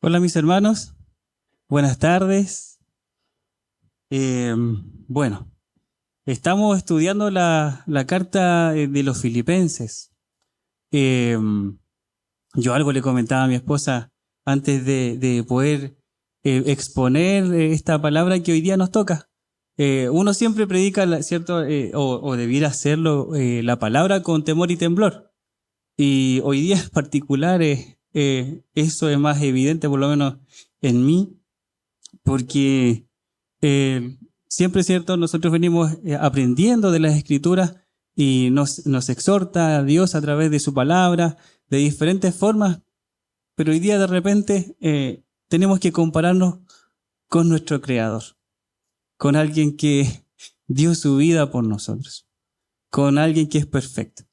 Hola mis hermanos, buenas tardes. Eh, bueno, estamos estudiando la carta de los Filipenses. Eh, yo algo le comentaba a mi esposa antes de poder exponer esta palabra que hoy día nos toca. Uno siempre predica, ¿cierto? O debiera hacerlo, la palabra con temor y temblor. Y hoy día en particular eso es más evidente, por lo menos en mí, porque siempre es cierto, nosotros venimos aprendiendo de las Escrituras y nos exhorta a Dios a través de su palabra, de diferentes formas, pero hoy día de repente tenemos que compararnos con nuestro Creador, con alguien que dio su vida por nosotros, con alguien que es perfecto.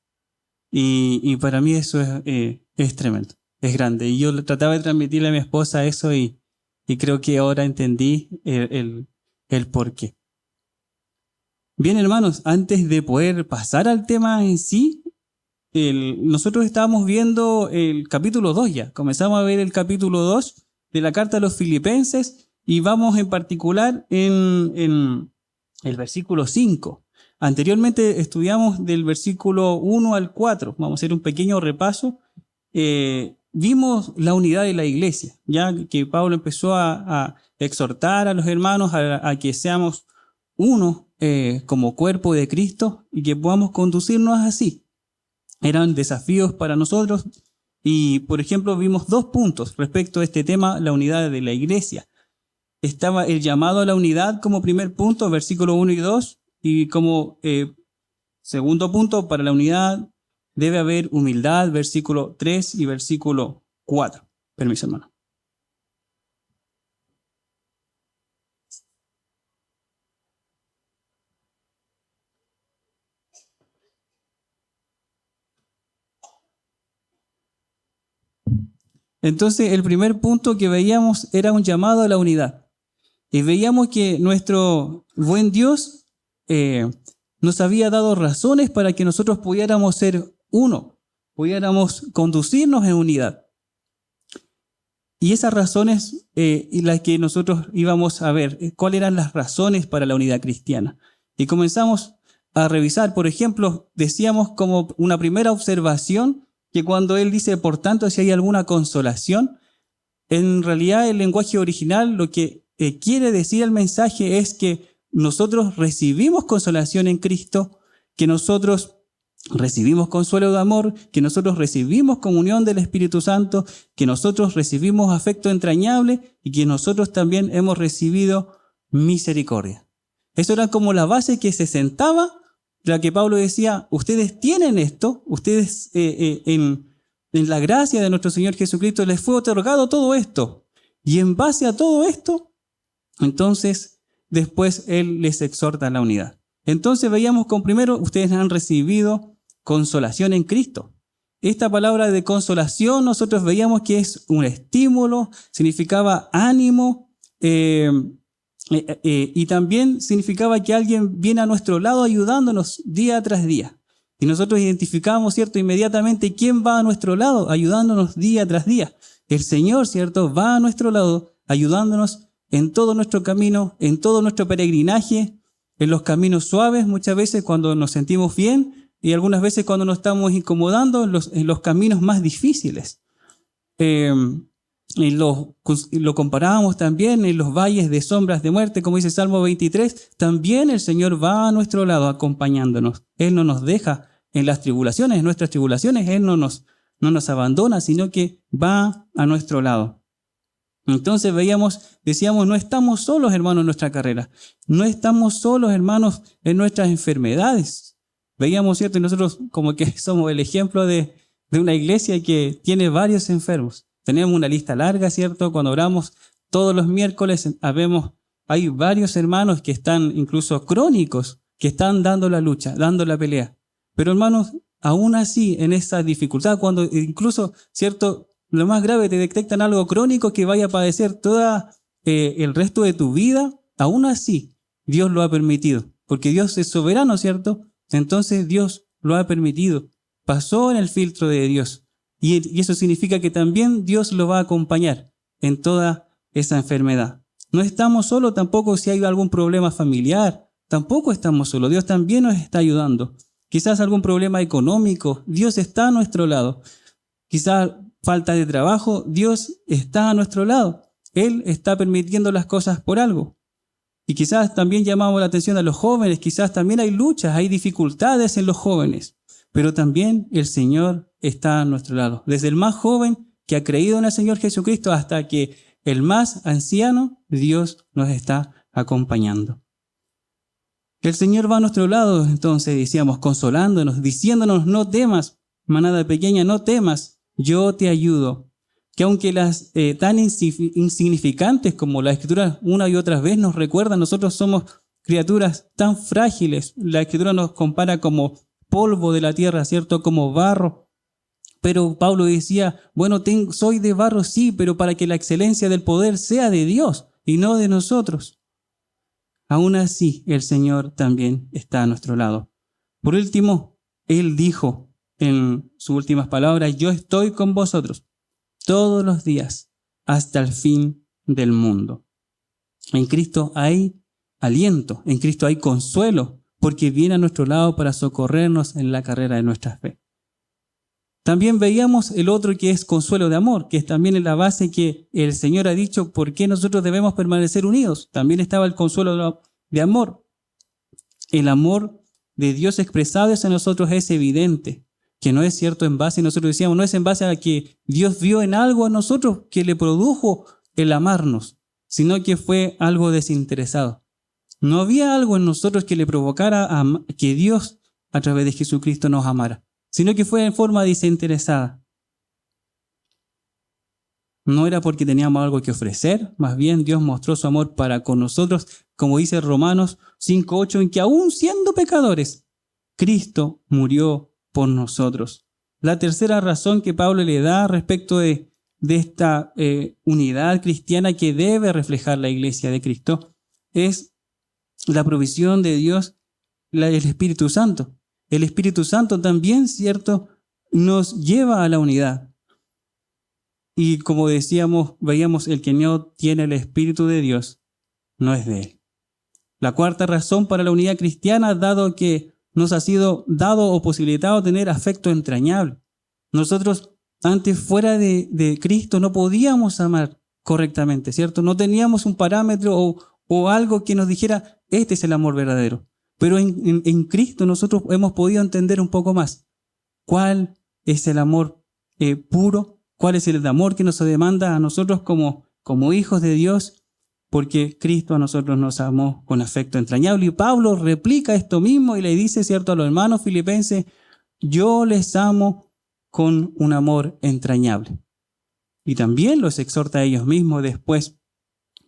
Y para mí eso es tremendo, es grande. Y yo trataba de transmitirle a mi esposa eso y creo que ahora entendí el por qué. Bien, hermanos, antes de poder pasar al tema en sí, nosotros estábamos viendo el capítulo 2 ya. Comenzamos a ver el capítulo 2 de la carta a los Filipenses y vamos en particular en el versículo 5. Anteriormente estudiamos del versículo 1 al 4. Vamos a hacer un pequeño repaso. Vimos la unidad de la iglesia, ya que Pablo empezó a exhortar a los hermanos a que seamos uno como cuerpo de Cristo y que podamos conducirnos así. Eran desafíos para nosotros y, por ejemplo, vimos dos puntos respecto a este tema, la unidad de la iglesia. Estaba el llamado a la unidad como primer punto, versículo 1 y 2, y como segundo punto, para la unidad debe haber humildad, versículo 3 y versículo 4. Permiso, hermano. Entonces, el primer punto que veíamos era un llamado a la unidad. Y veíamos que nuestro buen Dios nos había dado razones para que nosotros pudiéramos ser uno, pudiéramos conducirnos en unidad. Y esas razones, y las que nosotros íbamos a ver, cuáles eran las razones para la unidad cristiana. Y comenzamos a revisar, por ejemplo, decíamos como una primera observación que cuando él dice, por tanto, si hay alguna consolación, en realidad el lenguaje original lo que quiere decir el mensaje es que nosotros recibimos consolación en Cristo, que nosotros recibimos consuelo de amor, que nosotros recibimos comunión del Espíritu Santo, que nosotros recibimos afecto entrañable y que nosotros también hemos recibido misericordia. Eso era como la base que se sentaba, la que Pablo decía, ustedes tienen esto, ustedes en la gracia de nuestro Señor Jesucristo les fue otorgado todo esto. Y en base a todo esto, entonces después Él les exhorta a la unidad. Entonces veíamos con primero, ustedes han recibido consolación en Cristo. Esta palabra de consolación nosotros veíamos que es un estímulo, significaba ánimo, y también significaba que alguien viene a nuestro lado ayudándonos día tras día. Y nosotros identificamos, ¿cierto?, inmediatamente quién va a nuestro lado, ayudándonos día tras día. El Señor, ¿cierto?, va a nuestro lado, ayudándonos en todo nuestro camino, en todo nuestro peregrinaje, en los caminos suaves, muchas veces cuando nos sentimos bien, y algunas veces cuando nos estamos incomodando, en los caminos más difíciles. Y lo comparábamos también en los valles de sombras de muerte, como dice Salmo 23, también el Señor va a nuestro lado acompañándonos. Él no nos deja en las tribulaciones, en nuestras tribulaciones, Él no nos abandona, sino que va a nuestro lado. Entonces decíamos, no estamos solos, hermanos, en nuestra carrera. No estamos solos, hermanos, en nuestras enfermedades. Veíamos, ¿cierto? Y nosotros como que somos el ejemplo de una iglesia que tiene varios enfermos. Tenemos una lista larga, ¿cierto? Cuando oramos todos los miércoles, hay varios hermanos que están incluso crónicos, que están dando la lucha, dando la pelea. Pero hermanos, aún así, en esa dificultad, cuando incluso, ¿cierto?, lo más grave, te detectan algo crónico que vaya a padecer todo el resto de tu vida, aún así Dios lo ha permitido, porque Dios es soberano, ¿cierto? Entonces Dios lo ha permitido, pasó en el filtro de Dios, y eso significa que también Dios lo va a acompañar. en toda esa enfermedad. No estamos solos tampoco si hay algún problema familiar. Tampoco estamos solos. Dios también nos está ayudando. Quizás algún problema económico. Dios está a nuestro lado. Quizás falta de trabajo. Dios está a nuestro lado. Él está permitiendo las cosas por algo. Y quizás también llamamos la atención a los jóvenes. Quizás también hay luchas, hay dificultades en los jóvenes. Pero también el Señor está a nuestro lado. Desde el más joven que ha creído en el Señor Jesucristo hasta que el más anciano, Dios nos está acompañando. El Señor va a nuestro lado, entonces decíamos, consolándonos, diciéndonos, no temas, manada pequeña, no temas, yo te ayudo. Que aunque las tan insignificantes como la Escritura una y otra vez nos recuerda, nosotros somos criaturas tan frágiles. La Escritura nos compara como polvo de la tierra, ¿cierto? Como barro. Pero Pablo decía, bueno, soy de barro, sí, pero para que la excelencia del poder sea de Dios y no de nosotros. Aún así, el Señor también está a nuestro lado. Por último, Él dijo en sus últimas palabras, yo estoy con vosotros todos los días hasta el fin del mundo. En Cristo hay aliento, en Cristo hay consuelo, porque viene a nuestro lado para socorrernos en la carrera de nuestra fe. También veíamos el otro que es consuelo de amor, que es también la base que el Señor ha dicho por qué nosotros debemos permanecer unidos. También estaba el consuelo de amor. El amor de Dios expresado en nosotros es evidente, que no es cierto en base, nosotros decíamos, no es en base a que Dios vio en algo a nosotros que le produjo el amarnos, sino que fue algo desinteresado. No había algo en nosotros que le provocara que Dios a través de Jesucristo nos amara, sino que fue en forma desinteresada. No era porque teníamos algo que ofrecer, más bien Dios mostró su amor para con nosotros, como dice Romanos 5:8, en que aún siendo pecadores, Cristo murió por nosotros. La tercera razón que Pablo le da respecto de esta unidad cristiana que debe reflejar la iglesia de Cristo es la provisión de Dios, el Espíritu Santo. El Espíritu Santo también, ¿cierto?, nos lleva a la unidad. Y como decíamos, veíamos, el que no tiene el Espíritu de Dios no es de Él. La cuarta razón para la unidad cristiana, dado que nos ha sido dado o posibilitado tener afecto entrañable. Nosotros antes, fuera de Cristo, no podíamos amar correctamente, ¿cierto? No teníamos un parámetro o algo que nos dijera, este es el amor verdadero. Pero en Cristo nosotros hemos podido entender un poco más cuál es el amor puro, cuál es el amor que nos demanda a nosotros como hijos de Dios, porque Cristo a nosotros nos amó con afecto entrañable. Y Pablo replica esto mismo y le dice, ¿cierto?, a los hermanos filipenses, yo les amo con un amor entrañable. Y también los exhorta a ellos mismos después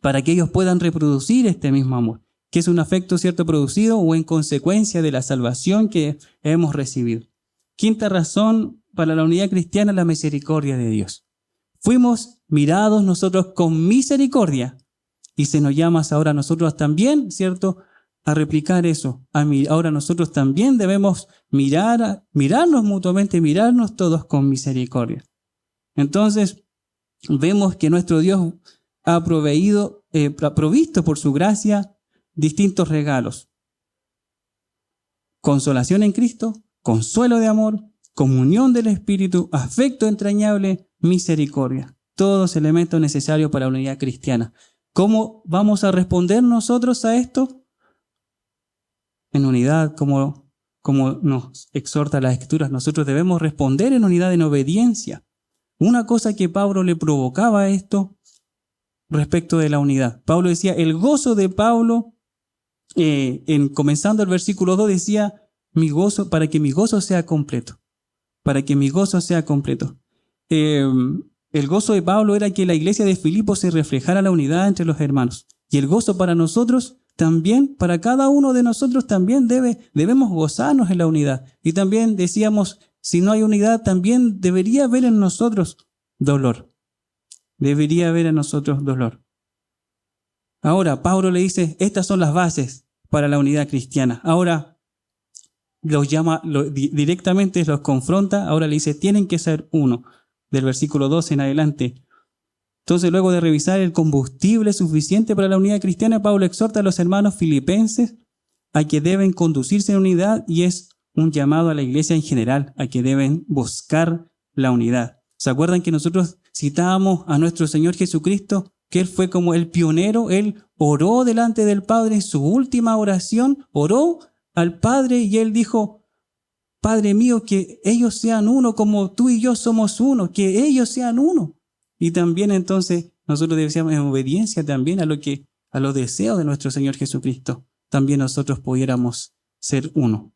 para que ellos puedan reproducir este mismo amor, que es un afecto, ¿cierto?, producido o en consecuencia de la salvación que hemos recibido. Quinta razón para la unidad cristiana, la misericordia de Dios. Fuimos mirados nosotros con misericordia y se nos llama ahora a nosotros también, ¿cierto?, a replicar eso. Ahora nosotros también debemos mirarnos mutuamente, mirarnos todos con misericordia. Entonces, vemos que nuestro Dios ha provisto por su gracia distintos regalos. Consolación en Cristo, consuelo de amor, comunión del Espíritu, afecto entrañable, misericordia. Todos elementos necesarios para la unidad cristiana. ¿Cómo vamos a responder nosotros a esto? En unidad, como nos exhorta las Escrituras, nosotros debemos responder en unidad, en obediencia. Una cosa que Pablo le provocaba a esto respecto de la unidad. Pablo decía, el gozo de Pablo, comenzando el versículo 2, decía, mi gozo, para que mi gozo sea completo. Para que mi gozo sea completo. El gozo de Pablo era que la iglesia de Filipos se reflejara la unidad entre los hermanos. Y el gozo para nosotros también, para cada uno de nosotros también debemos gozarnos en la unidad. Y también decíamos, si no hay unidad, también debería haber en nosotros dolor. Debería haber en nosotros dolor. Ahora, Pablo le dice, estas son las bases para la unidad cristiana. Ahora, los llama, directamente los confronta. Ahora le dice, tienen que ser uno. Del versículo 12 en adelante. Entonces, luego de revisar el combustible suficiente para la unidad cristiana, Pablo exhorta a los hermanos filipenses a que deben conducirse en unidad, y es un llamado a la iglesia en general, a que deben buscar la unidad. ¿Se acuerdan que nosotros citábamos a nuestro Señor Jesucristo, que Él fue como el pionero? Él oró delante del Padre en su última oración, oró al Padre y Él dijo: Padre mío, que ellos sean uno como tú y yo somos uno, que ellos sean uno. Y también entonces nosotros decíamos, en obediencia también a los deseos de nuestro Señor Jesucristo, también nosotros pudiéramos ser uno.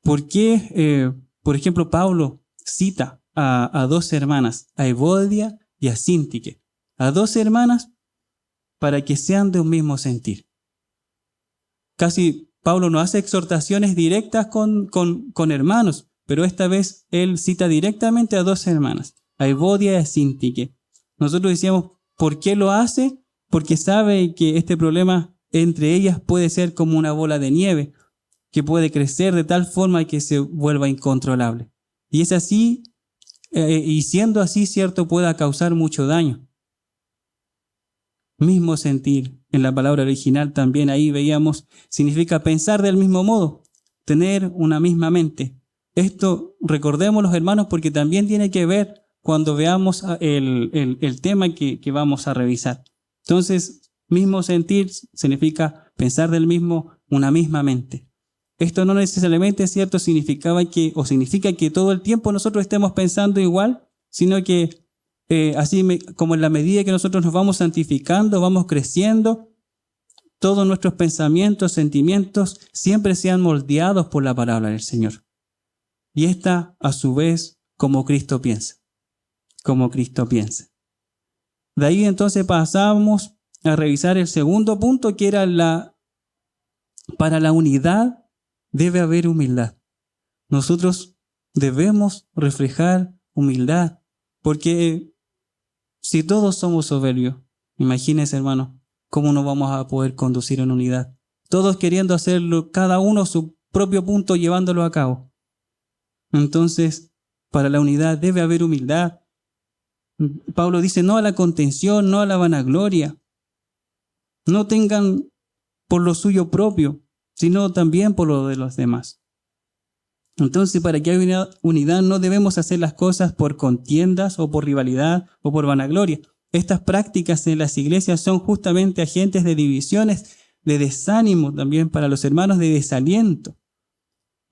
¿Por qué, por ejemplo, Pablo cita a dos hermanas, a Evodia y a Síntique? A dos hermanas para que sean de un mismo sentir. Casi Pablo no hace exhortaciones directas con hermanos, pero esta vez él cita directamente a dos hermanas, a Evodia y a Síntique. Nosotros decíamos, ¿por qué lo hace? Porque sabe que este problema entre ellas puede ser como una bola de nieve, que puede crecer de tal forma que se vuelva incontrolable. Y es así, y siendo así, cierto, pueda causar mucho daño. Mismo sentir, en la palabra original también ahí veíamos, significa pensar del mismo modo, tener una misma mente. Esto recordemos, los hermanos, porque también tiene que ver cuando veamos el tema que vamos a revisar. Entonces, mismo sentir significa pensar del mismo, una misma mente. Esto no necesariamente, cierto, significa que todo el tiempo nosotros estemos pensando igual, sino que como en la medida que nosotros nos vamos santificando, vamos creciendo, todos nuestros pensamientos, sentimientos siempre sean moldeados por la palabra del Señor. Y esta, a su vez, como Cristo piensa. Como Cristo piensa. De ahí entonces pasamos a revisar el segundo punto, que era para la unidad debe haber humildad. Nosotros debemos reflejar humildad, porque si todos somos soberbios, imagínense, hermano, cómo nos vamos a poder conducir en unidad. Todos queriendo hacerlo, cada uno su propio punto, llevándolo a cabo. Entonces, para la unidad debe haber humildad. Pablo dice, no a la contención, no a la vanagloria. No tengan por lo suyo propio, sino también por lo de los demás. Entonces, para que haya unidad, no debemos hacer las cosas por contiendas o por rivalidad o por vanagloria. Estas prácticas en las iglesias son justamente agentes de divisiones, de desánimo también para los hermanos, de desaliento.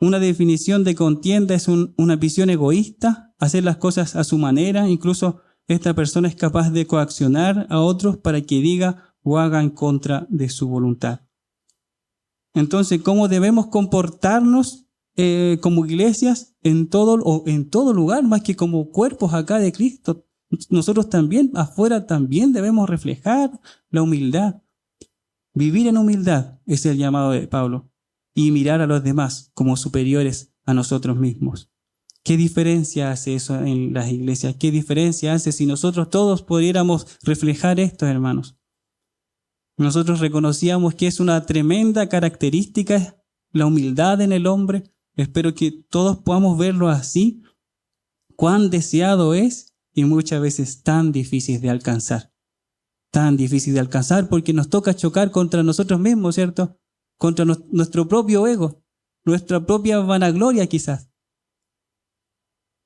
Una definición de contienda es una visión egoísta, hacer las cosas a su manera. Incluso esta persona es capaz de coaccionar a otros para que diga o haga en contra de su voluntad. Entonces, ¿cómo debemos comportarnos como iglesias en todo lugar, más que como cuerpos acá de Cristo? Nosotros también, afuera también debemos reflejar la humildad. Vivir en humildad es el llamado de Pablo, y mirar a los demás como superiores a nosotros mismos. ¿Qué diferencia hace eso en las iglesias? ¿Qué diferencia hace si nosotros todos pudiéramos reflejar esto, hermanos? Nosotros reconocíamos que es una tremenda característica la humildad en el hombre. Espero que todos podamos verlo así. Cuán deseado es y muchas veces tan difícil de alcanzar. Tan difícil de alcanzar porque nos toca chocar contra nosotros mismos, ¿cierto? Contra nuestro propio ego, nuestra propia vanagloria quizás.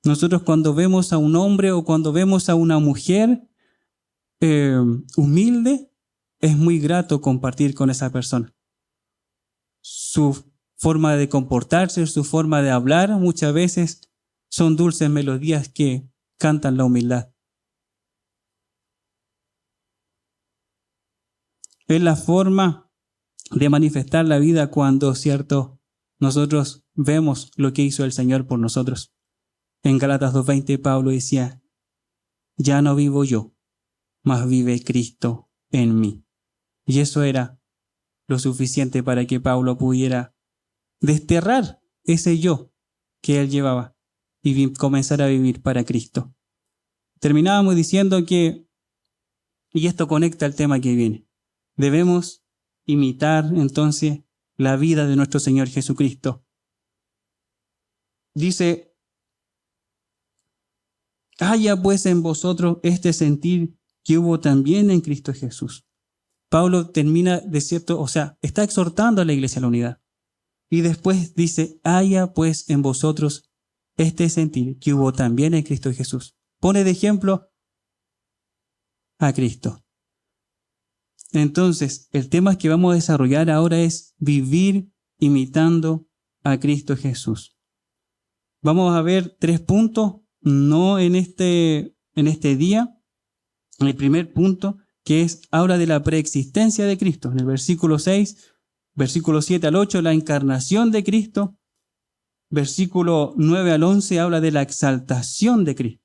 Nosotros cuando vemos a un hombre o cuando vemos a una mujer humilde, es muy grato compartir con esa persona. Su forma de comportarse, su forma de hablar, muchas veces son dulces melodías que cantan la humildad. Es la forma de manifestar la vida cuando, cierto, nosotros vemos lo que hizo el Señor por nosotros. En Gálatas 2:20 Pablo decía, ya no vivo yo, mas vive Cristo en mí. Y eso era lo suficiente para que Pablo pudiera desterrar ese yo que él llevaba y comenzar a vivir para Cristo. Terminábamos diciendo que, y esto conecta al tema que viene, debemos imitar entonces la vida de nuestro Señor Jesucristo. Dice Haya pues en vosotros este sentir que hubo también en Cristo Jesús. Pablo termina de cierto, o sea, está exhortando a la iglesia a la unidad. Y después dice, haya pues en vosotros este sentir que hubo también en Cristo Jesús. Pone de ejemplo a Cristo. Entonces, el tema que vamos a desarrollar ahora es vivir imitando a Cristo Jesús. Vamos a ver 3 puntos, no en este día. El primer punto, que habla de la preexistencia de Cristo. En el versículo 6, versículo 7 al 8, la encarnación de Cristo. Versículo 9 al 11 habla de la exaltación de Cristo.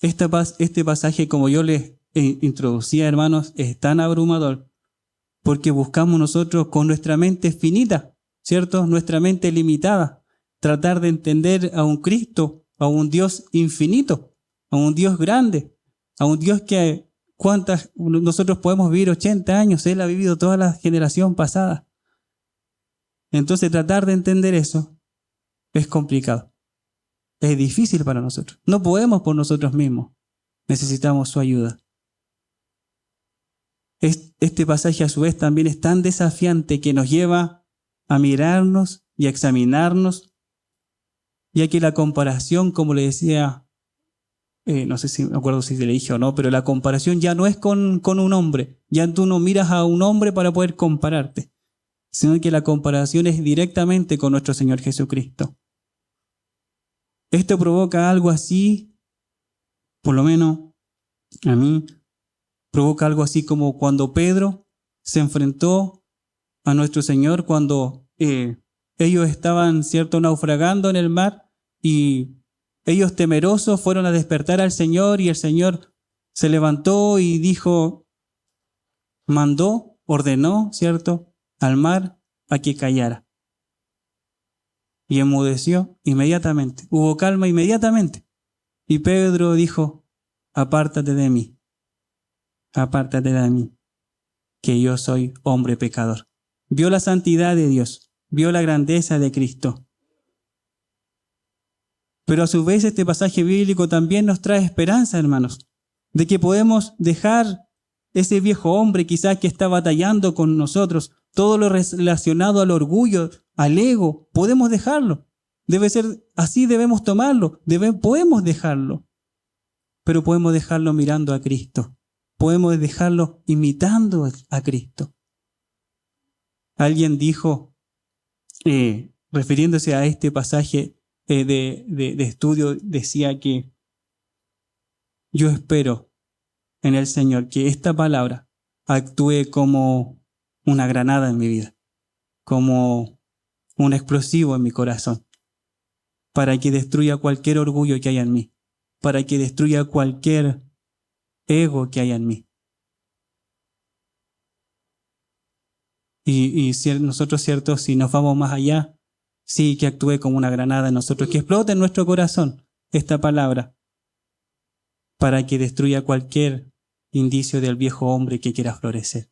Este pasaje, como yo les introducía, hermanos, es tan abrumador porque buscamos nosotros con nuestra mente finita, ¿cierto? Nuestra mente limitada, tratar de entender a un Cristo, a un Dios infinito, a un Dios grande, a un Dios que nosotros podemos vivir 80 años, Él ha vivido toda la generación pasada. Entonces tratar de entender eso es complicado. Es difícil para nosotros. No podemos por nosotros mismos. Necesitamos su ayuda. Este pasaje a su vez también es tan desafiante que nos lleva a mirarnos y a examinarnos, ya que la comparación, como le decía, no sé si me acuerdo si le dije o no, pero la comparación ya no es con un hombre. Ya tú no miras a un hombre para poder compararte, sino que la comparación es directamente con nuestro Señor Jesucristo. Esto provoca algo así, por lo menos a mí, provoca algo así como cuando Pedro se enfrentó a nuestro Señor, cuando ellos estaban, ¿cierto?, naufragando en el mar y ellos temerosos fueron a despertar al Señor y el Señor se levantó y dijo, ordenó, ¿cierto?, al mar a que callara. Y enmudeció inmediatamente. Hubo calma inmediatamente. Y Pedro dijo, apártate de mí, que yo soy hombre pecador. Vio la santidad de Dios, vio la grandeza de Cristo. Pero a su vez este pasaje bíblico también nos trae esperanza, hermanos, de que podemos dejar ese viejo hombre quizás que está batallando con nosotros, todo lo relacionado al orgullo, al ego, podemos dejarlo. Debe ser así, debemos tomarlo, podemos dejarlo. Pero podemos dejarlo mirando a Cristo. Podemos dejarlo imitando a Cristo. Alguien dijo, refiriéndose a este pasaje de estudio, decía que yo espero en el Señor que esta palabra actúe como una granada en mi vida, como un explosivo en mi corazón, para que destruya cualquier orgullo que haya en mí, para que destruya cualquier ego que haya en mí. Y si nosotros, ¿cierto?, si nos vamos más allá, sí, que actúe como una granada en nosotros, que explote en nuestro corazón esta palabra, para que destruya cualquier indicio del viejo hombre que quiera florecer.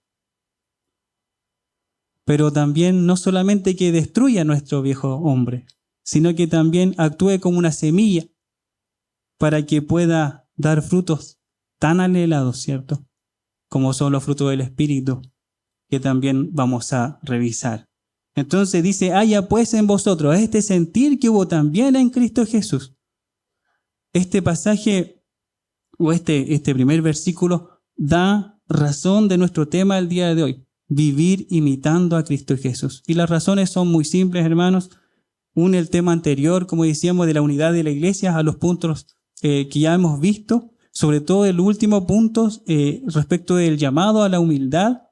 Pero también no solamente que destruya nuestro viejo hombre, sino que también actúe como una semilla para que pueda dar frutos tan anhelados, ¿cierto?, como son los frutos del Espíritu, que también vamos a revisar. Entonces dice, haya pues en vosotros este sentir que hubo también en Cristo Jesús. Este pasaje o este primer versículo da razón de nuestro tema del día de hoy, vivir imitando a Cristo Jesús. Y las razones son muy simples, hermanos. Une el tema anterior, como decíamos, de la unidad de la iglesia a los puntos que ya hemos visto, sobre todo el último punto respecto del llamado a la humildad,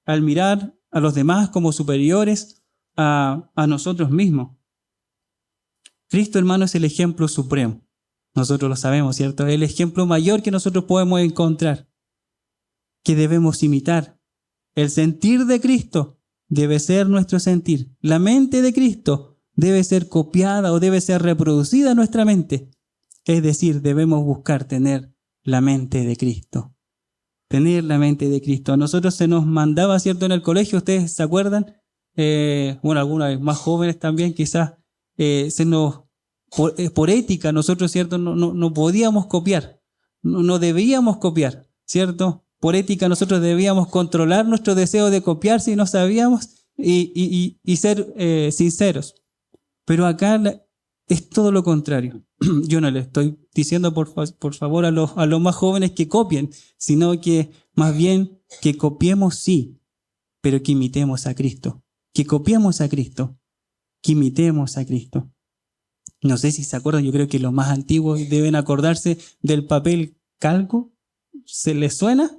al mirar a los demás como superiores a nosotros mismos. Cristo, hermano, es el ejemplo supremo. Nosotros lo sabemos, ¿cierto? Es el ejemplo mayor que nosotros podemos encontrar, que debemos imitar. El sentir de Cristo debe ser nuestro sentir. La mente de Cristo debe ser copiada o debe ser reproducida en nuestra mente. Es decir, debemos buscar tener la mente de Cristo. Tener la mente de Cristo. A nosotros se nos mandaba, ¿cierto?, en el colegio, ¿ustedes se acuerdan? Algunas más jóvenes también, quizás se nos por ética nosotros, ¿cierto? No podíamos copiar, no debíamos copiar, ¿cierto? Por ética nosotros debíamos controlar nuestro deseo de copiar si no sabíamos y ser sinceros. Pero acá es todo lo contrario. Yo no le estoy diciendo por favor a los más jóvenes que copien, sino que más bien que copiemos sí, pero que imitemos a Cristo. Que copiemos a Cristo, que imitemos a Cristo. No sé si se acuerdan, yo creo que los más antiguos deben acordarse del papel calco. ¿Se les suena?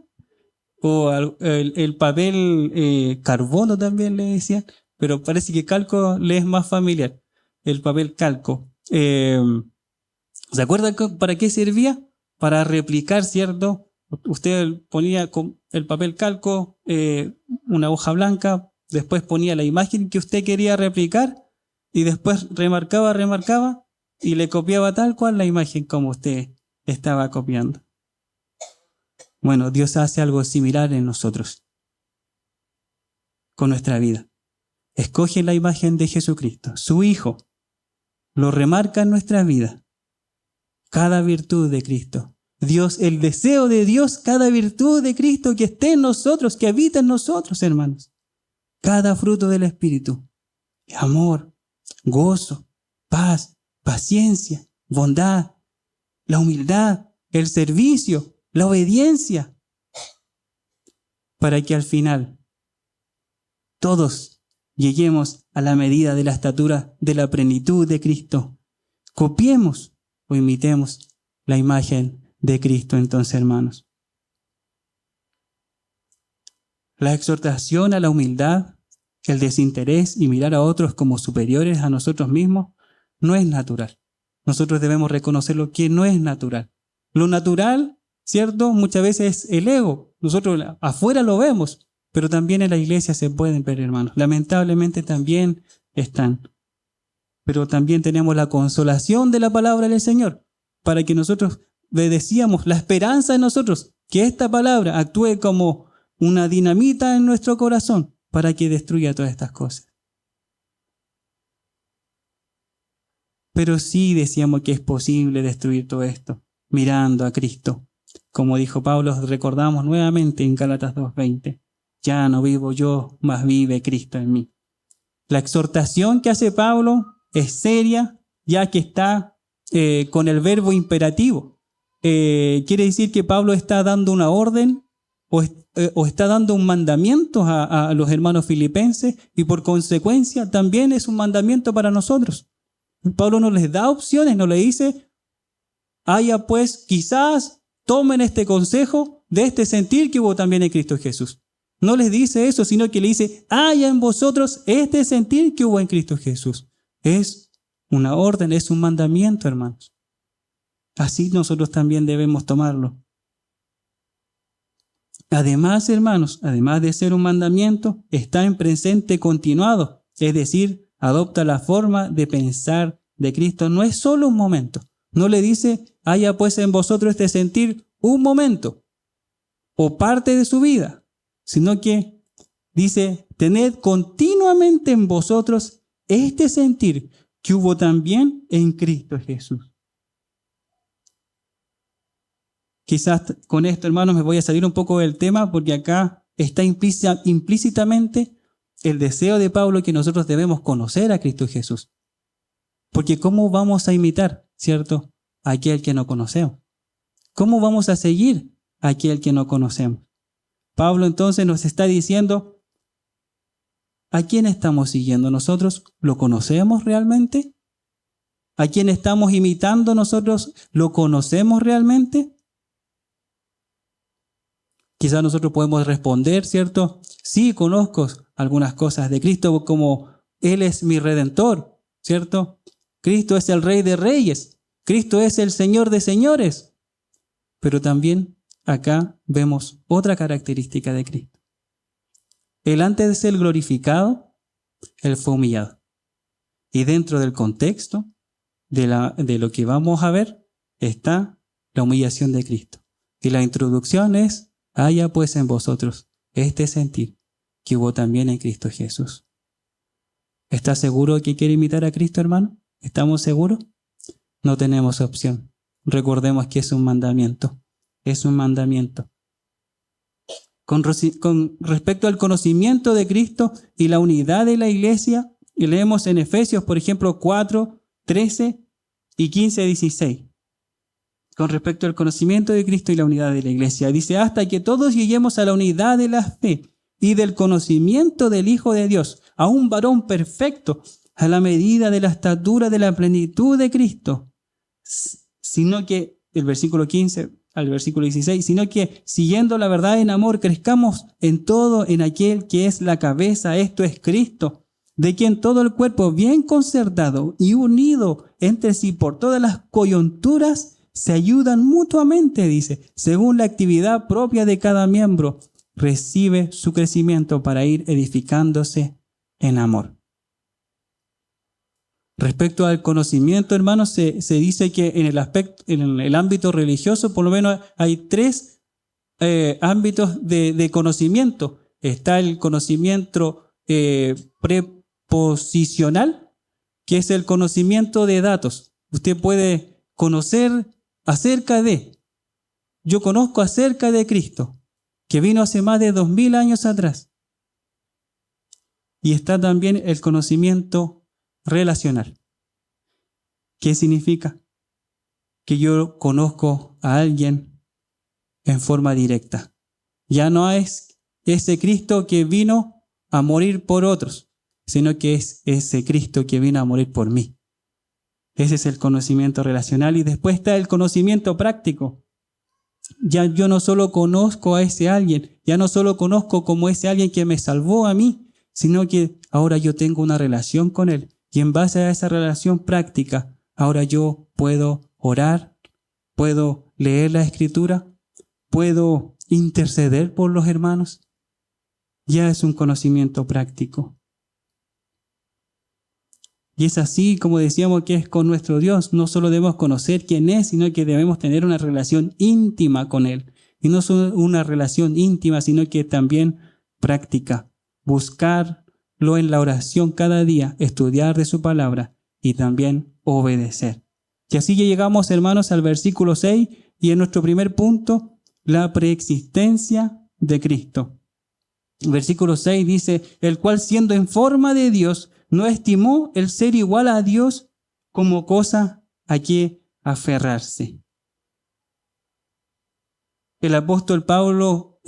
O el papel carbono también le decían, pero parece que calco le es más familiar. El papel calco. ¿Se acuerdan para qué servía? Para replicar, ¿cierto? Usted ponía con el papel calco una hoja blanca, después ponía la imagen que usted quería replicar y después remarcaba y le copiaba tal cual la imagen como usted estaba copiando. Bueno, Dios hace algo similar en nosotros, con nuestra vida. Escoge la imagen de Jesucristo, su Hijo, lo remarca en nuestra vida. Cada virtud de Cristo. Dios, el deseo de Dios, cada virtud de Cristo que esté en nosotros, que habita en nosotros, hermanos. Cada fruto del Espíritu. Amor, gozo, paz, paciencia, bondad, la humildad, el servicio, la obediencia. Para que al final todos lleguemos a la medida de la estatura de la plenitud de Cristo. Copiemos o imitemos la imagen de Cristo entonces, hermanos. La exhortación a la humildad, el desinterés y mirar a otros como superiores a nosotros mismos no es natural. Nosotros debemos reconocer lo que no es natural. Lo natural, ¿cierto? Muchas veces es el ego. Nosotros afuera lo vemos, pero también en la iglesia se pueden ver, hermanos. Lamentablemente también están. Pero también tenemos la consolación de la palabra del Señor, para que nosotros decíamos la esperanza en nosotros, que esta palabra actúe como una dinamita en nuestro corazón para que destruya todas estas cosas. Pero sí decíamos que es posible destruir todo esto, mirando a Cristo. Como dijo Pablo, recordamos nuevamente en Gálatas 2:20, ya no vivo yo, mas vive Cristo en mí. La exhortación que hace Pablo es seria, ya que está con el verbo imperativo. Quiere decir que Pablo está dando una orden o está dando un mandamiento a los hermanos filipenses y por consecuencia también es un mandamiento para nosotros. Pablo no les da opciones, no le dice, pues quizás tomen este consejo de este sentir que hubo también en Cristo Jesús. No les dice eso, sino que le dice, haya en vosotros este sentir que hubo en Cristo Jesús. Es una orden, es un mandamiento, hermanos. Así nosotros también debemos tomarlo. Además, hermanos, además de ser un mandamiento, está en presente continuado, es decir, adopta la forma de pensar de Cristo. No es solo un momento. No le dice, haya pues en vosotros este sentir un momento o parte de su vida, sino que dice, tened continuamente en vosotros este sentir que hubo también en Cristo Jesús. Quizás con esto, hermanos, me voy a salir un poco del tema porque acá está implícitamente el deseo de Pablo que nosotros debemos conocer a Cristo Jesús. Porque ¿cómo vamos a imitar, cierto, a aquel que no conocemos? ¿Cómo vamos a seguir a aquel que no conocemos? Pablo entonces nos está diciendo, ¿a quién estamos siguiendo nosotros? ¿Lo conocemos realmente? ¿A quién estamos imitando nosotros? ¿Lo conocemos realmente? Quizás nosotros podemos responder, ¿cierto? Sí, conozco algunas cosas de Cristo, como Él es mi Redentor, ¿cierto? Cristo es el Rey de Reyes, Cristo es el Señor de Señores. Pero también acá vemos otra característica de Cristo. Él antes de ser glorificado, Él fue humillado. Y dentro del contexto de lo que vamos a ver está la humillación de Cristo. Y la introducción es, haya pues en vosotros este sentir que hubo también en Cristo Jesús. ¿Estás seguro que quiere imitar a Cristo, hermano? ¿Estamos seguros? No tenemos opción. Recordemos que es un mandamiento. Es un mandamiento. Con respecto al conocimiento de Cristo y la unidad de la iglesia, y leemos en Efesios, por ejemplo, 4, 13 y 15, 16. Con respecto al conocimiento de Cristo y la unidad de la iglesia. Dice, hasta que todos lleguemos a la unidad de la fe y del conocimiento del Hijo de Dios, a un varón perfecto, a la medida de la estatura de la plenitud de Cristo. Sino que, el versículo 15 al versículo 16, sino que siguiendo la verdad en amor, crezcamos en todo en aquel que es la cabeza, esto es Cristo, de quien todo el cuerpo bien concertado y unido entre sí por todas las coyunturas se ayudan mutuamente, dice, según la actividad propia de cada miembro, recibe su crecimiento para ir edificándose en amor. Respecto al conocimiento, hermanos, se dice que en el ámbito religioso, por lo menos hay tres ámbitos de conocimiento. Está el conocimiento preposicional, que es el conocimiento de datos. Usted puede conocer acerca de, yo conozco acerca de Cristo, que vino hace más de 2000 años atrás. Y está también el conocimiento relacional. ¿Qué significa? Que yo conozco a alguien en forma directa. Ya no es ese Cristo que vino a morir por otros, sino que es ese Cristo que vino a morir por mí. Ese es el conocimiento relacional. Y después está el conocimiento práctico. Ya yo no solo conozco a ese alguien, ya no solo conozco como ese alguien que me salvó a mí, sino que ahora yo tengo una relación con él. Y en base a esa relación práctica, ahora yo puedo orar, puedo leer la Escritura, puedo interceder por los hermanos. Ya es un conocimiento práctico. Y es así, como decíamos, que es con nuestro Dios. No solo debemos conocer quién es, sino que debemos tener una relación íntima con Él. Y no solo una relación íntima, sino que también práctica. Buscarlo en la oración cada día, estudiar de su palabra y también obedecer. Y así ya llegamos, hermanos, al versículo 6 y en nuestro primer punto, la preexistencia de Cristo. El versículo 6 dice, el cual siendo en forma de Dios, no estimó el ser igual a Dios como cosa a que aferrarse. El apóstol Pablo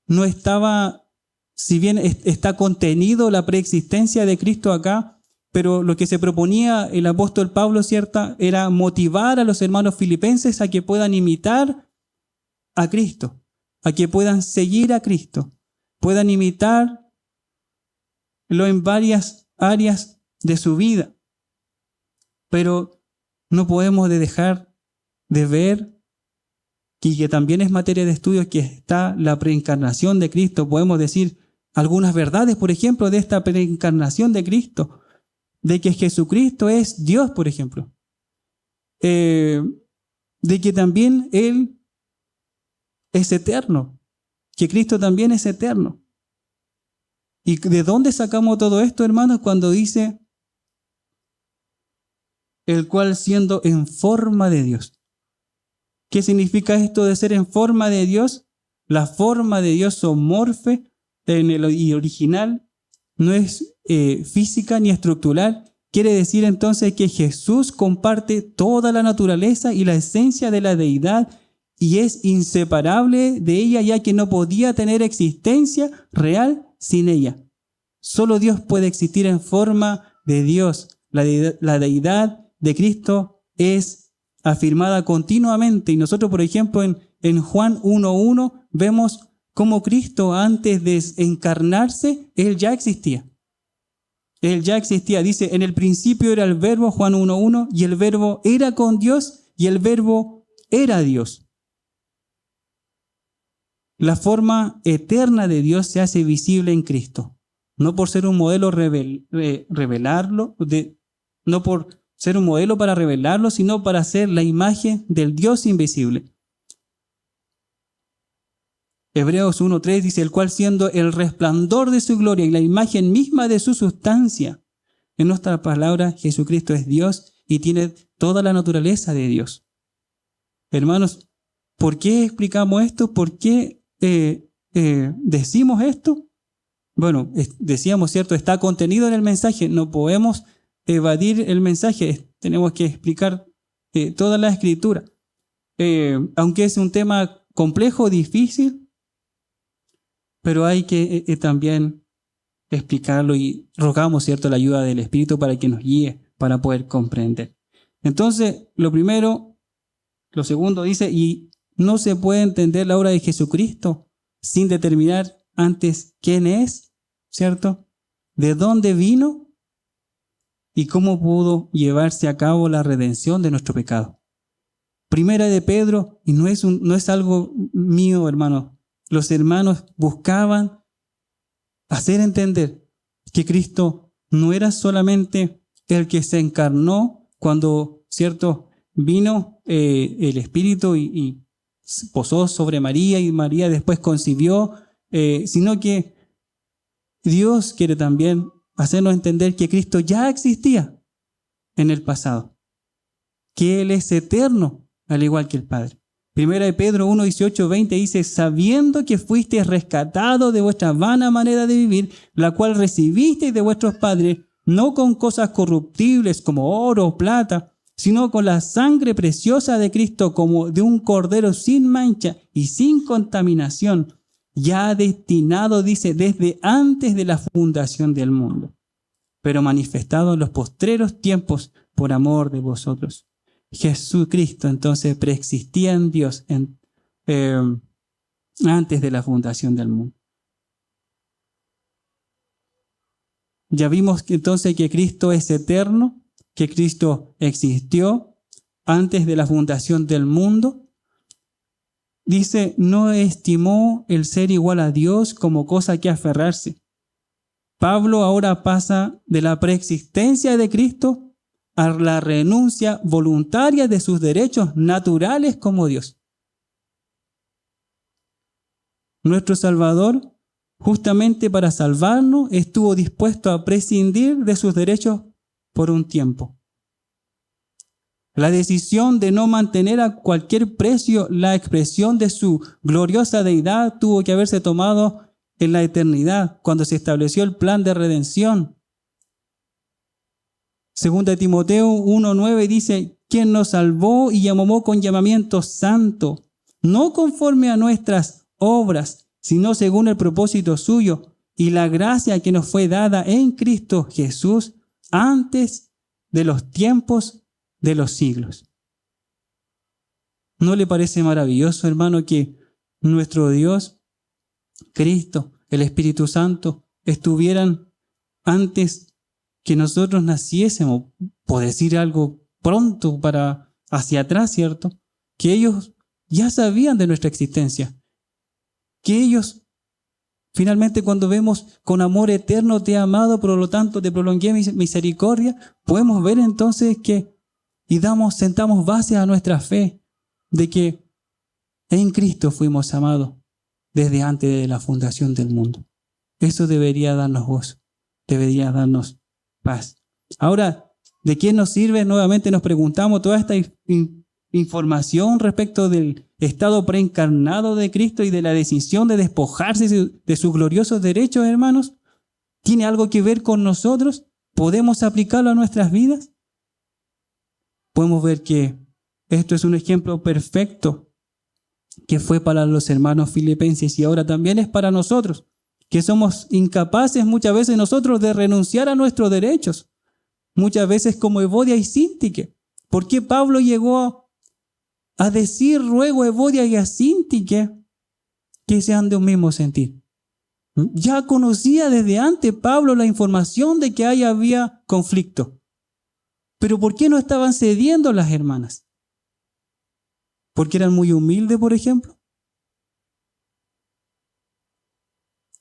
no estaba, si bien está contenido la preexistencia de Cristo acá, pero lo que se proponía el apóstol Pablo, ¿cierta?, era motivar a los hermanos filipenses a que puedan imitar a Cristo, a que puedan seguir a Cristo, puedan imitarlo en varias áreas de su vida. Pero no podemos dejar de ver que también es materia de estudio que está la preencarnación de Cristo. Podemos decir algunas verdades, por ejemplo, de esta preencarnación de Cristo, de que Jesucristo es Dios, por ejemplo, de que también Él es eterno, que Cristo también es eterno. ¿Y de dónde sacamos todo esto, hermanos? Cuando dice, el cual siendo en forma de Dios. ¿Qué significa esto de ser en forma de Dios? La forma de Dios zoomorfe en el original no es física ni estructural. Quiere decir entonces que Jesús comparte toda la naturaleza y la esencia de la deidad y es inseparable de ella, ya que no podía tener existencia real sin ella. Solo Dios puede existir en forma de Dios. La deidad de Cristo es afirmada continuamente. Y nosotros, por ejemplo, en Juan 1:1 vemos cómo Cristo, antes de encarnarse, Él ya existía. Él ya existía. Dice, en el principio era el verbo, Juan 1:1, y el verbo era con Dios, y el verbo era Dios. La forma eterna de Dios se hace visible en Cristo. No por ser un modelo no por ser un modelo para revelarlo, sino para ser la imagen del Dios invisible. Hebreos 1:3 dice, el cual siendo el resplandor de su gloria y la imagen misma de su sustancia. En nuestra palabra, Jesucristo es Dios y tiene toda la naturaleza de Dios. Hermanos, ¿por qué explicamos esto? ¿Por qué decimos esto? Bueno, decíamos, ¿cierto? Está contenido en el mensaje. No podemos evadir el mensaje. Tenemos que explicar toda la escritura. Aunque es un tema complejo, difícil, pero hay que también explicarlo y rogamos, ¿cierto?, la ayuda del Espíritu para que nos guíe, para poder comprender. Entonces, lo segundo dice, y no se puede entender la obra de Jesucristo sin determinar antes quién es, ¿cierto?, de dónde vino y cómo pudo llevarse a cabo la redención de nuestro pecado. Primera de Pedro, y no es algo mío, hermano. Los hermanos buscaban hacer entender que Cristo no era solamente el que se encarnó cuando, ¿cierto?, vino el Espíritu y posó sobre María y María después concibió, sino que Dios quiere también hacernos entender que Cristo ya existía en el pasado, que Él es eterno, al igual que el Padre. Primera de Pedro 1, 18, 20 dice, sabiendo que fuisteis rescatados de vuestra vana manera de vivir, la cual recibisteis de vuestros padres, no con cosas corruptibles como oro o plata, sino con la sangre preciosa de Cristo, como de un cordero sin mancha y sin contaminación, ya destinado, dice, desde antes de la fundación del mundo, pero manifestado en los postreros tiempos por amor de vosotros. Jesucristo entonces preexistía en Dios antes de la fundación del mundo. Ya vimos entonces que Cristo es eterno, que Cristo existió antes de la fundación del mundo. Dice, no estimó el ser igual a Dios como cosa que aferrarse. Pablo ahora pasa de la preexistencia de Cristo a la renuncia voluntaria de sus derechos naturales como Dios. Nuestro Salvador, justamente para salvarnos, estuvo dispuesto a prescindir de sus derechos por un tiempo. La decisión de no mantener a cualquier precio la expresión de su gloriosa deidad tuvo que haberse tomado en la eternidad, cuando se estableció el plan de redención. Segunda de Timoteo 1:9 dice, quien nos salvó y llamó con llamamiento santo, no conforme a nuestras obras, sino según el propósito suyo y la gracia que nos fue dada en Cristo Jesús antes de los tiempos de los siglos. ¿No le parece maravilloso, hermano, que nuestro Dios, Cristo, el Espíritu Santo, estuvieran antes que nosotros naciésemos, por decir algo pronto para hacia atrás, ¿cierto? Que ellos ya sabían de nuestra existencia. Que ellos, finalmente, cuando vemos con amor eterno te he amado, por lo tanto te prolongué mi misericordia, podemos ver entonces que, sentamos base a nuestra fe de que en Cristo fuimos amados desde antes de la fundación del mundo. Eso debería darnos gozo, debería darnos paz. Ahora, ¿de qué nos sirve? Nuevamente nos preguntamos toda esta información respecto del estado preencarnado de Cristo y de la decisión de despojarse de sus gloriosos derechos, hermanos. ¿Tiene algo que ver con nosotros? ¿Podemos aplicarlo a nuestras vidas? Podemos ver que esto es un ejemplo perfecto que fue para los hermanos filipenses y ahora también es para nosotros, que somos incapaces muchas veces nosotros de renunciar a nuestros derechos, muchas veces como Evodia y Síntique. ¿Por qué Pablo llegó a decir, ruego a Evodia y a Síntique que sean de un mismo sentir? Ya conocía desde antes Pablo la información de que ahí había conflicto. Pero ¿por qué no estaban cediendo las hermanas? ¿Porque eran muy humildes, por ejemplo?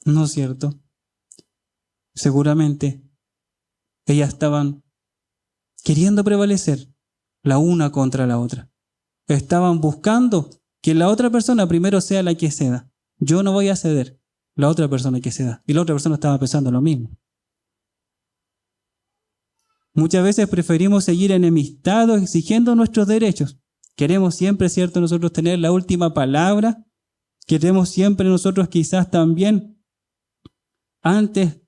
No es cierto. Seguramente ellas estaban queriendo prevalecer la una contra la otra. Estaban buscando que la otra persona primero sea la que ceda. Yo no voy a ceder, la otra persona que ceda. Y la otra persona estaba pensando lo mismo. Muchas veces preferimos seguir enemistados exigiendo nuestros derechos. Queremos siempre, ¿cierto?, nosotros tener la última palabra. Queremos siempre nosotros quizás también, antes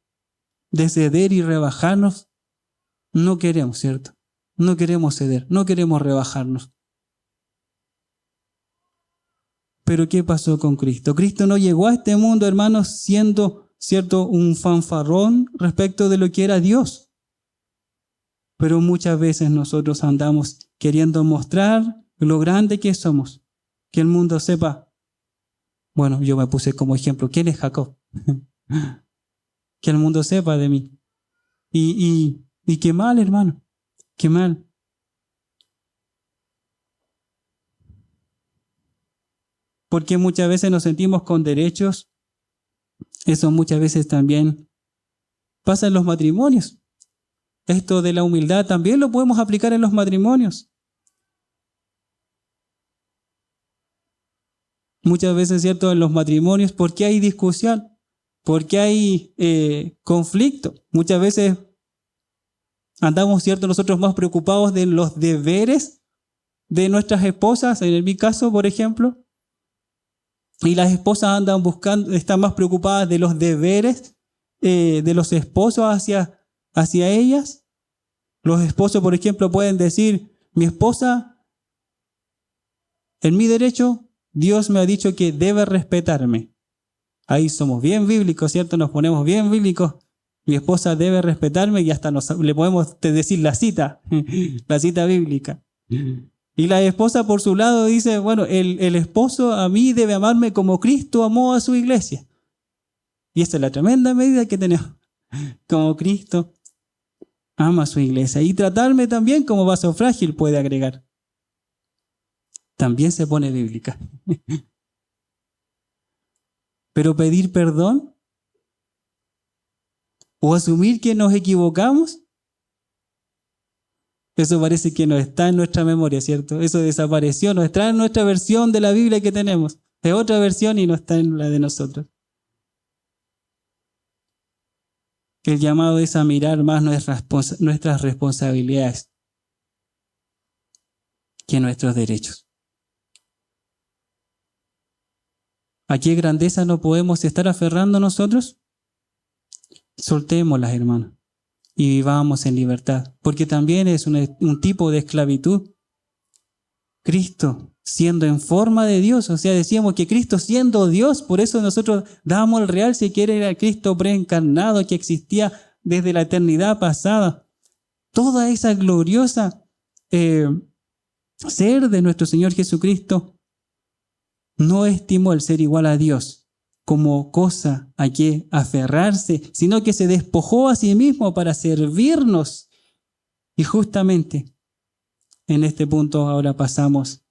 de ceder y rebajarnos, no queremos, ¿cierto? No queremos ceder, no queremos rebajarnos. Pero ¿qué pasó con Cristo? Cristo no llegó a este mundo, hermanos, siendo, ¿cierto?, un fanfarrón respecto de lo que era Dios. Pero muchas veces nosotros andamos queriendo mostrar lo grande que somos, que el mundo sepa. Bueno, yo me puse como ejemplo, ¿quién es Jacob? Que el mundo sepa de mí. Y qué mal, hermano, qué mal. Porque muchas veces nos sentimos con derechos. Eso muchas veces también pasa en los matrimonios. Esto de la humildad también lo podemos aplicar en los matrimonios. Muchas veces, ¿cierto?, en los matrimonios, ¿por qué hay discusión? ¿Por qué hay conflicto? Muchas veces andamos, ¿cierto?, nosotros más preocupados de los deberes de nuestras esposas, en mi caso, por ejemplo, y las esposas andan buscando, están más preocupadas de los deberes de los esposos hacia ellas. Los esposos, por ejemplo, pueden decir, mi esposa, en mi derecho, Dios me ha dicho que debe respetarme. Ahí somos bien bíblicos, ¿cierto? Nos ponemos bien bíblicos. Mi esposa debe respetarme y hasta le podemos decir la cita bíblica. Y la esposa por su lado dice, bueno, el esposo a mí debe amarme como Cristo amó a su iglesia. Y esta es la tremenda medida que tenemos. Como Cristo ama a su iglesia. Y tratarme también como vaso frágil, puede agregar. También se pone bíblica. Pero pedir perdón o asumir que nos equivocamos, eso parece que no está en nuestra memoria, ¿cierto? Eso desapareció, no está en nuestra versión de la Biblia que tenemos. Es otra versión y no está en la de nosotros. El llamado es a mirar más nuestras responsabilidades que nuestros derechos. ¿A qué grandeza no podemos estar aferrando nosotros? Soltémoslas, hermanos, y vivamos en libertad, porque también es un tipo de esclavitud. Cristo siendo en forma de Dios, o sea, decíamos que Cristo siendo Dios, por eso nosotros damos el real si quiere era Cristo preencarnado que existía desde la eternidad pasada. Toda esa gloriosa ser de nuestro Señor Jesucristo no estimó el ser igual a Dios como cosa a que aferrarse, sino que se despojó a sí mismo para servirnos. Y justamente en este punto ahora pasamos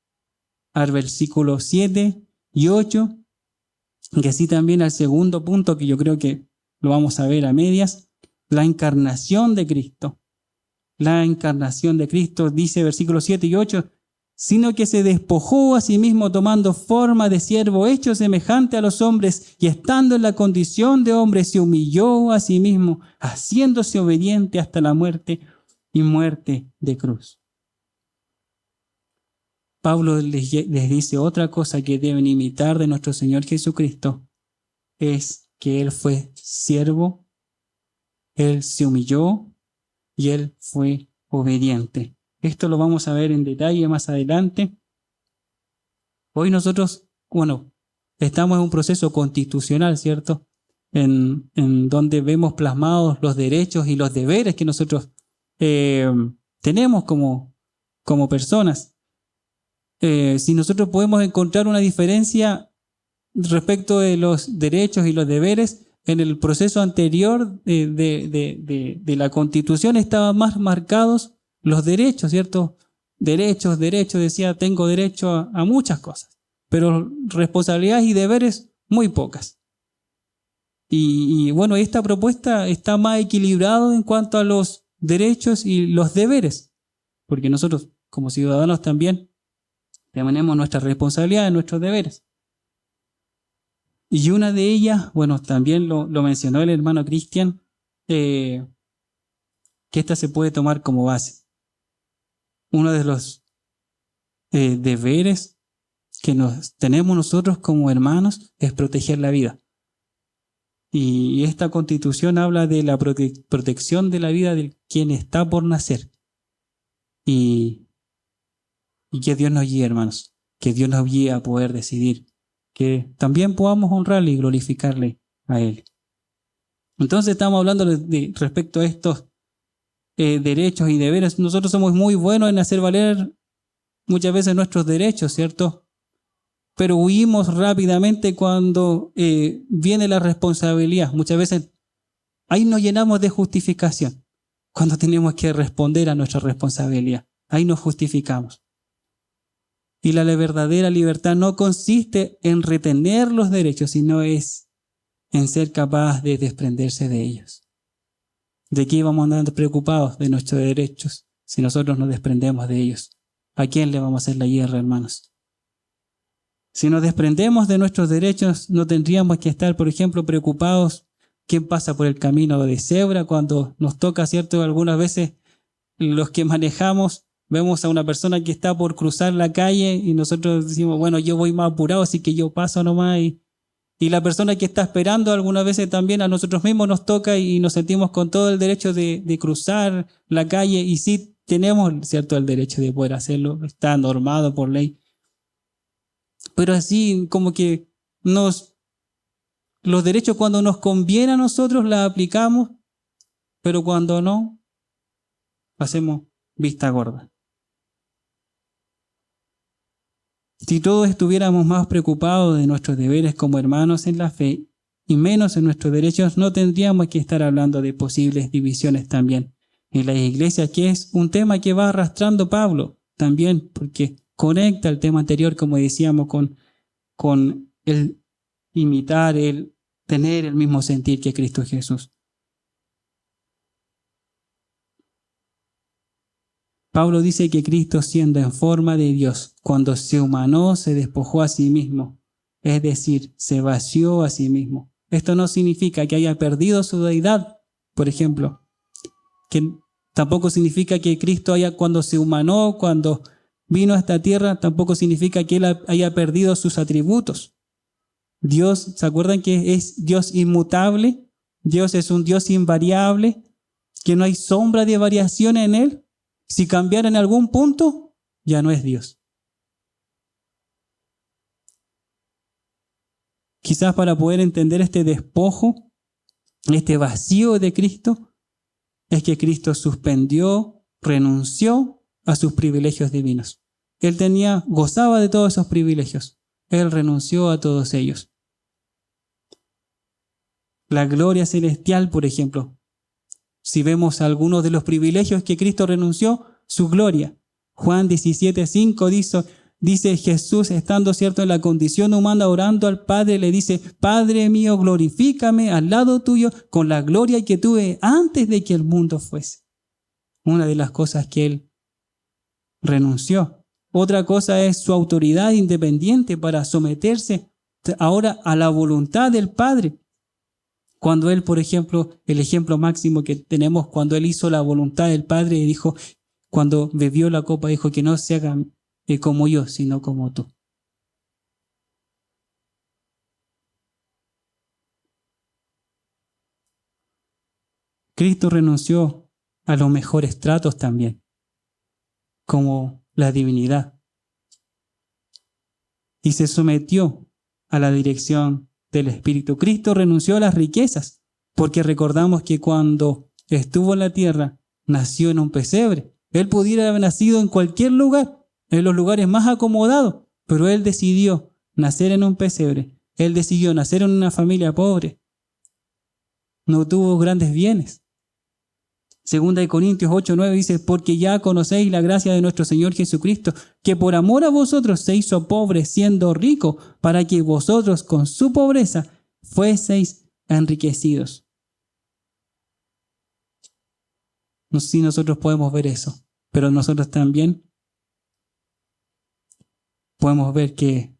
al versículo 7 y 8, que así también al segundo punto que yo creo que lo vamos a ver a medias, la encarnación de Cristo. La encarnación de Cristo, dice versículos 7 y 8, sino que se despojó a sí mismo tomando forma de siervo hecho semejante a los hombres y estando en la condición de hombre se humilló a sí mismo, haciéndose obediente hasta la muerte y muerte de cruz. Pablo les dice otra cosa que deben imitar de nuestro Señor Jesucristo, es que Él fue siervo, Él se humilló y Él fue obediente. Esto lo vamos a ver en detalle más adelante. Hoy nosotros, estamos en un proceso constitucional, ¿cierto? En donde vemos plasmados los derechos y los deberes que nosotros tenemos como personas. Si nosotros podemos encontrar una diferencia respecto de los derechos y los deberes, en el proceso anterior de la Constitución estaban más marcados los derechos, ¿cierto? Derechos, decía, tengo derecho a muchas cosas, pero responsabilidades y deberes muy pocas. Y esta propuesta está más equilibrada en cuanto a los derechos y los deberes, porque nosotros como ciudadanos también tenemos nuestras responsabilidades, nuestros deberes. Y una de ellas, también lo mencionó el hermano Cristian, que que esta se puede tomar como base. Uno de los deberes que tenemos nosotros como hermanos es proteger la vida. Y esta Constitución habla de la protección de la vida de quien está por nacer. Y que Dios nos guíe, hermanos. Que Dios nos guíe a poder decidir. Que también podamos honrarle y glorificarle a Él. Entonces estamos hablando respecto a estos derechos y deberes. Nosotros somos muy buenos en hacer valer muchas veces nuestros derechos, ¿cierto? Pero huimos rápidamente cuando viene la responsabilidad. Muchas veces ahí nos llenamos de justificación. Cuando tenemos que responder a nuestra responsabilidad, ahí nos justificamos. Y la verdadera libertad no consiste en retener los derechos, sino es en ser capaz de desprenderse de ellos. ¿De qué vamos a andar preocupados de nuestros derechos si nosotros nos desprendemos de ellos? ¿A quién le vamos a hacer la guerra, hermanos? Si nos desprendemos de nuestros derechos, no tendríamos que estar, por ejemplo, preocupados quién pasa por el camino de cebra cuando nos toca, ¿cierto? Algunas veces los que manejamos vemos a una persona que está por cruzar la calle y nosotros decimos, bueno, yo voy más apurado, así que yo paso nomás. Y la persona que está esperando algunas veces también a nosotros mismos nos toca y nos sentimos con todo el derecho de cruzar la calle. Y sí tenemos, ¿cierto?, el derecho de poder hacerlo, está normado por ley. Pero así como que los derechos cuando nos conviene a nosotros los aplicamos, pero cuando no, hacemos vista gorda. Si todos estuviéramos más preocupados de nuestros deberes como hermanos en la fe y menos en nuestros derechos, no tendríamos que estar hablando de posibles divisiones también en la iglesia, que es un tema que va arrastrando Pablo también, porque conecta el tema anterior, como decíamos, con el imitar, el tener el mismo sentir que Cristo Jesús. Pablo dice que Cristo, siendo en forma de Dios, cuando se humanó, se despojó a sí mismo, es decir, se vació a sí mismo. Esto no significa que haya perdido su deidad, por ejemplo, que tampoco significa que Cristo cuando se humanó, cuando vino a esta tierra, tampoco significa que Él haya perdido sus atributos. Dios, ¿se acuerdan que es Dios inmutable? Dios es un Dios invariable, que no hay sombra de variación en Él. Si cambiara en algún punto, ya no es Dios. Quizás para poder entender este despojo, este vacío de Cristo, es que Cristo renunció a sus privilegios divinos. Él gozaba de todos esos privilegios. Él renunció a todos ellos. La gloria celestial, por ejemplo. Si vemos algunos de los privilegios que Cristo renunció, su gloria. Juan 17:5 dice Jesús, estando cierto en la condición humana, orando al Padre, le dice, Padre mío, glorifícame al lado tuyo con la gloria que tuve antes de que el mundo fuese. Una de las cosas que Él renunció. Otra cosa es su autoridad independiente para someterse ahora a la voluntad del Padre. Cuando Él, por ejemplo, el ejemplo máximo que tenemos, cuando Él hizo la voluntad del Padre y dijo, cuando bebió la copa, dijo que no se haga como yo, sino como tú. Cristo renunció a los mejores tratos también, como la divinidad, y se sometió a la dirección del Espíritu. Cristo renunció a las riquezas, porque recordamos que cuando estuvo en la tierra, nació en un pesebre. Él pudiera haber nacido en cualquier lugar, en los lugares más acomodados, pero Él decidió nacer en un pesebre. Él decidió nacer en una familia pobre. No tuvo grandes bienes. Segunda de Corintios 8:9 dice, porque ya conocéis la gracia de nuestro Señor Jesucristo, que por amor a vosotros se hizo pobre siendo rico, para que vosotros con su pobreza fueseis enriquecidos. No sé si nosotros podemos ver eso, pero nosotros también podemos ver que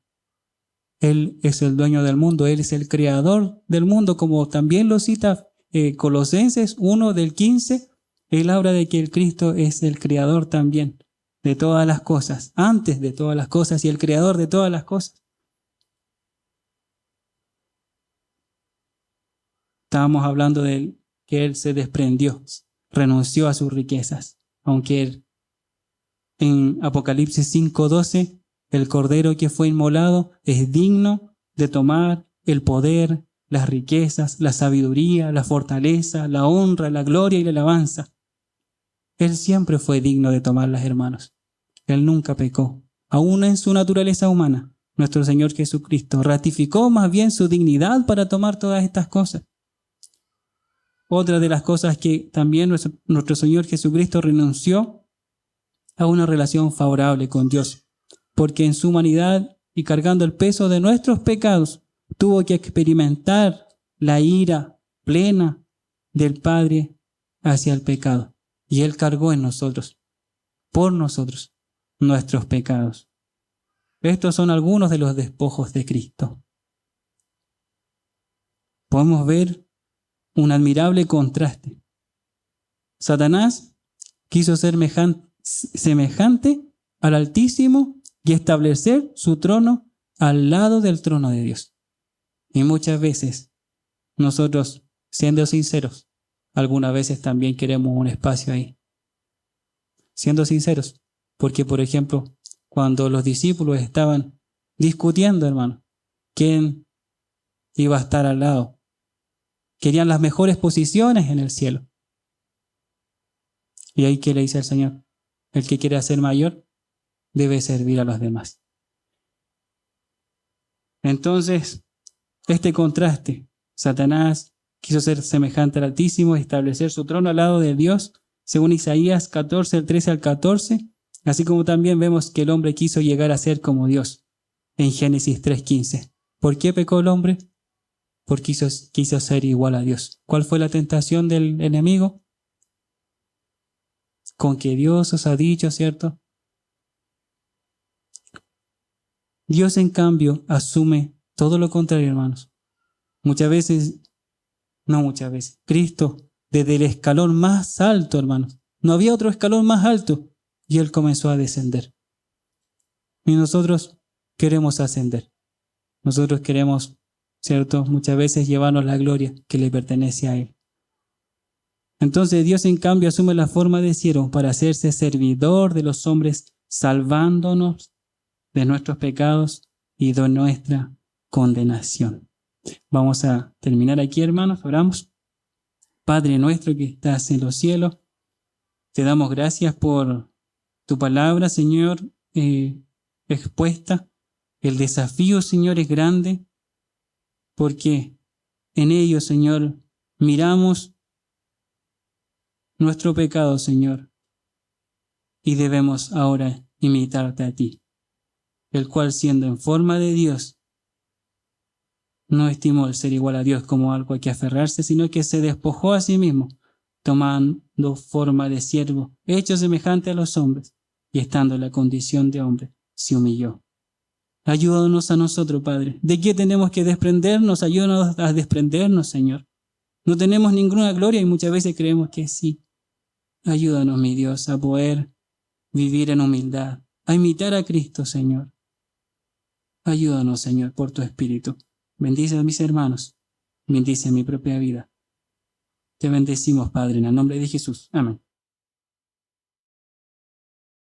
Él es el dueño del mundo, Él es el creador del mundo, como también lo cita Colosenses 1 del 15 Él habla de que el Cristo es el creador también de todas las cosas, antes de todas las cosas y el creador de todas las cosas. Estábamos hablando de que Él se desprendió, renunció a sus riquezas, aunque Él, en Apocalipsis 5:12, el Cordero que fue inmolado es digno de tomar el poder, las riquezas, la sabiduría, la fortaleza, la honra, la gloria y la alabanza. Él siempre fue digno de tomarlas, hermanos. Él nunca pecó. Aún en su naturaleza humana, nuestro Señor Jesucristo ratificó más bien su dignidad para tomar todas estas cosas. Otra de las cosas que también nuestro Señor Jesucristo renunció a una relación favorable con Dios, porque en su humanidad y cargando el peso de nuestros pecados, tuvo que experimentar la ira plena del Padre hacia el pecado. Y Él cargó en nosotros, por nosotros, nuestros pecados. Estos son algunos de los despojos de Cristo. Podemos ver un admirable contraste. Satanás quiso ser semejante al Altísimo y establecer su trono al lado del trono de Dios. Y muchas veces nosotros, siendo sinceros, algunas veces también queremos un espacio ahí. Siendo sinceros, porque por ejemplo, cuando los discípulos estaban discutiendo, hermano, quién iba a estar al lado, querían las mejores posiciones en el cielo. Y ahí, ¿qué le dice el Señor? El que quiere ser mayor debe servir a los demás. Entonces, este contraste, Satanás quiso ser semejante al Altísimo y establecer su trono al lado de Dios, según Isaías 14, el 13 al 14, así como también vemos que el hombre quiso llegar a ser como Dios, en Génesis 3:15. ¿Por qué pecó el hombre? Porque quiso ser igual a Dios. ¿Cuál fue la tentación del enemigo? Con que Dios os ha dicho, ¿cierto? Dios, en cambio, asume todo lo contrario, hermanos. Muchas veces, Cristo, desde el escalón más alto, hermanos, no había otro escalón más alto, y Él comenzó a descender. Y nosotros queremos ascender. Nosotros queremos, ¿cierto?, muchas veces llevarnos la gloria que le pertenece a Él. Entonces Dios, en cambio, asume la forma de siervo para hacerse servidor de los hombres, salvándonos de nuestros pecados y de nuestra condenación. Vamos a terminar aquí, hermanos. Oramos. Padre nuestro que estás en los cielos, te damos gracias por tu palabra, Señor, expuesta. El desafío, Señor, es grande porque en ello, Señor, miramos nuestro pecado, Señor, y debemos ahora imitarte a ti, el cual, siendo en forma de Dios, no estimó el ser igual a Dios como algo a que aferrarse, sino que se despojó a sí mismo, tomando forma de siervo, hecho semejante a los hombres, y estando en la condición de hombre, se humilló. Ayúdanos a nosotros, Padre. ¿De qué tenemos que desprendernos? Ayúdanos a desprendernos, Señor. No tenemos ninguna gloria y muchas veces creemos que sí. Ayúdanos, mi Dios, a poder vivir en humildad, a imitar a Cristo, Señor. Ayúdanos, Señor, por tu Espíritu. Bendice a mis hermanos. Bendice mi propia vida. Te bendecimos, Padre, en el nombre de Jesús. Amén.